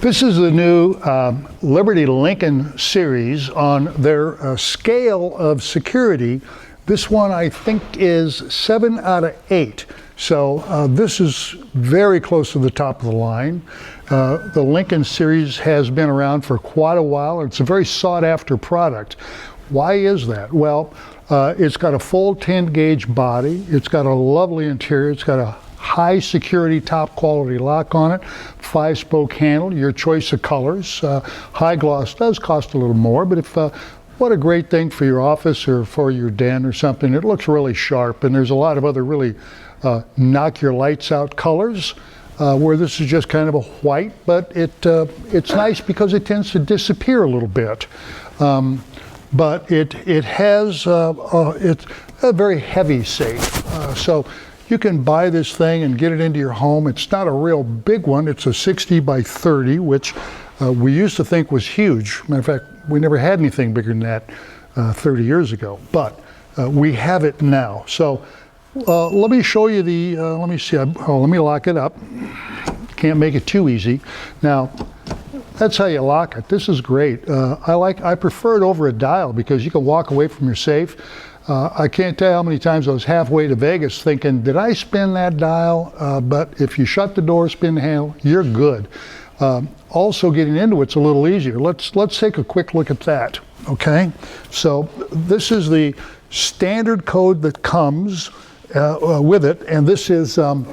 This is the new Liberty Lincoln series on their scale of security. This one I think is 7 out of 8. So this is very close to the top of the line. The Lincoln series has been around for quite a while. It's a very sought after product. Why is that? Well, it's got a full 10 gauge body. It's got a lovely interior. It's got a high security, top quality lock on it, 5-spoke handle, your choice of colors. High gloss does cost a little more, but if what a great thing for your office or for your den or something. It looks really sharp, and there's a lot of other really knock your lights out colors where this is just kind of a white, but it's nice because it tends to disappear a little bit. But it's a very heavy safe. So you can buy this thing and get it into your home. It's not a real big one. It's a 60 by 30, which we used to think was huge. Matter of fact, we never had anything bigger than that 30 years ago, but we have it now. So let me show you the, let me see, let me lock it up. Can't make it too easy. Now, that's how you lock it. This is great. I prefer it over a dial because you can walk away from your safe. I can't tell you how many times I was halfway to Vegas thinking, did I spin that dial? But if you shut the door, spin the handle, you're good. Also getting into it's a little easier. Let's take a quick look at that, okay? So this is the standard code that comes with it, and this is 1,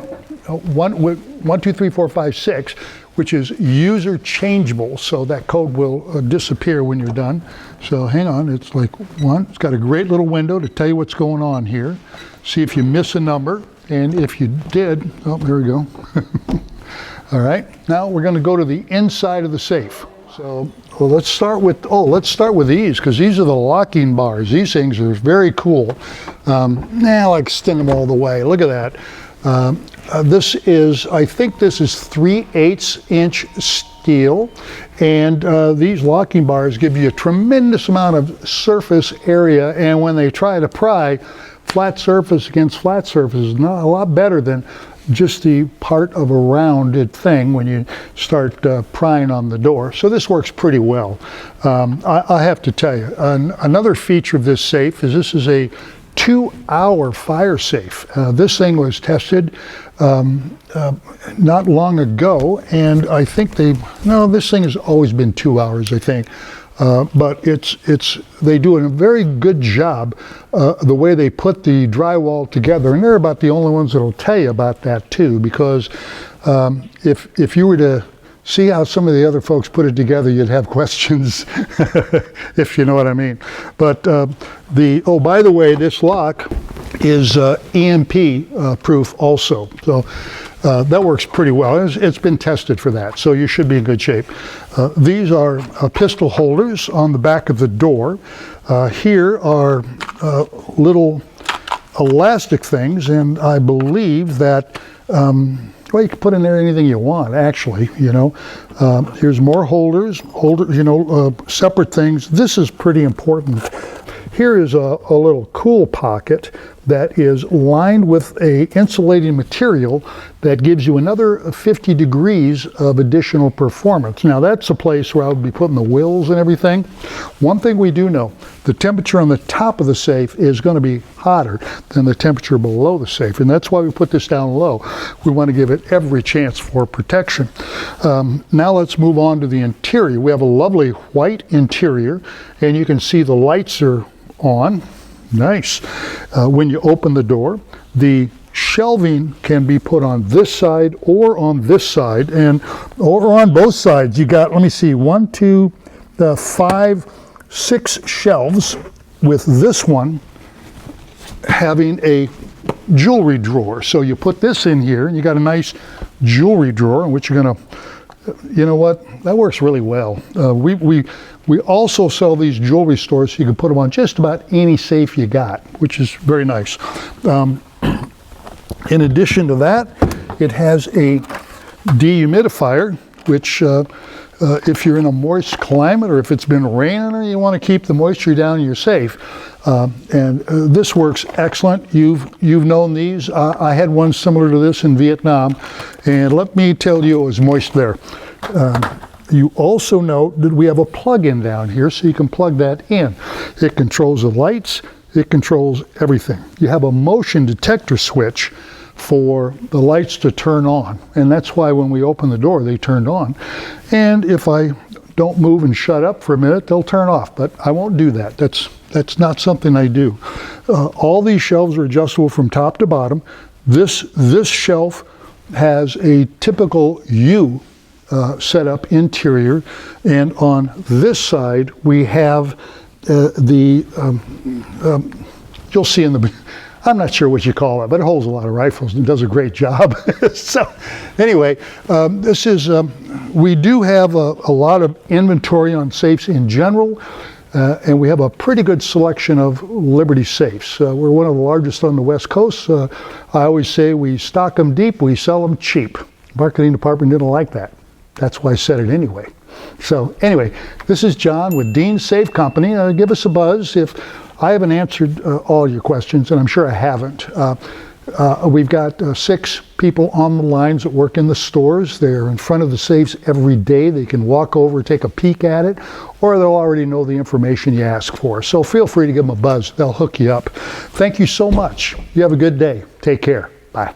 2, 3, 4, 5, 6, which is user changeable, so that code will disappear when you're done. So hang on, it's like one. It's got a great little window to tell you what's going on here. See if you miss a number, and if you did, oh, there we go. All right, now we're going to go to the inside of the safe. So well, let's start with these, because these are the locking bars. These things are very cool. Now I'll extend them all the way. Look at that. This is, I think this is 3/8 inch steel, and these locking bars give you a tremendous amount of surface area, and when they try to pry, flat surface against flat surface is not a lot better than just the part of a rounded thing when you start prying on the door. So this works pretty well. I have to tell you, another feature of this safe is this is a 2-hour fire safe. This thing was tested not long ago, and I think this thing has always been 2 hours, I think. But they do a very good job the way they put the drywall together, and they're about the only ones that'll tell you about that too, because if you were to see how some of the other folks put it together, you'd have questions, if you know what I mean. But by the way, this lock is EMP proof also. So that works pretty well. It's been tested for that, so you should be in good shape. These are pistol holders on the back of the door. Here are little elastic things, and I believe that well, you can put in there anything you want, actually, you know. Here's more holders, separate things. This is pretty important. Here is a little cool pocket that is lined with a insulating material that gives you another 50 degrees of additional performance. Now that's a place where I would be putting the wheels and everything. One thing we do know, the temperature on the top of the safe is going to be hotter than the temperature below the safe, and that's why we put this down low. We want to give it every chance for protection. Now let's move on to the interior. We have a lovely white interior, and you can see the lights are on. Nice. When you open the door, the shelving can be put on this side or on this side, or on both sides. You got, let me see, 1, 2, 5, 6 shelves, with this one having a jewelry drawer. So you put this in here, and you got a nice jewelry drawer in which you're gonna, you know what, that works really well. We also sell these jewelry stores, so you can put them on just about any safe you got, which is very nice. In addition to that, it has a dehumidifier, which if you're in a moist climate, or if it's been raining, or you want to keep the moisture down in your safe, and this works excellent. You've known these. I had one similar to this in Vietnam, and let me tell you, it was moist there. You also note that we have a plug-in down here, so you can plug that in. It controls the lights, it controls everything. You have a motion detector switch for the lights to turn on, and that's why when we open the door they turned on. And if I don't move and shut up for a minute, they'll turn off, but I won't do that. That's not something I do. All these shelves are adjustable from top to bottom. This shelf has a typical U setup interior, and on this side we have you'll see in the, I'm not sure what you call it, but it holds a lot of rifles and does a great job. So anyway, this is, we do have a lot of inventory on safes in general, and we have a pretty good selection of Liberty safes. We're one of the largest on the West Coast. I always say we stock them deep, we sell them cheap. Marketing department didn't like that. That's why I said it anyway. So anyway, this is John with Dean's Safe Company. Give us a buzz if I haven't answered all your questions, and I'm sure I haven't. We've got 6 people on the lines that work in the stores. They're in front of the safes every day. They can walk over, take a peek at it, or they'll already know the information you ask for. So feel free to give them a buzz. They'll hook you up. Thank you so much. You have a good day. Take care. Bye.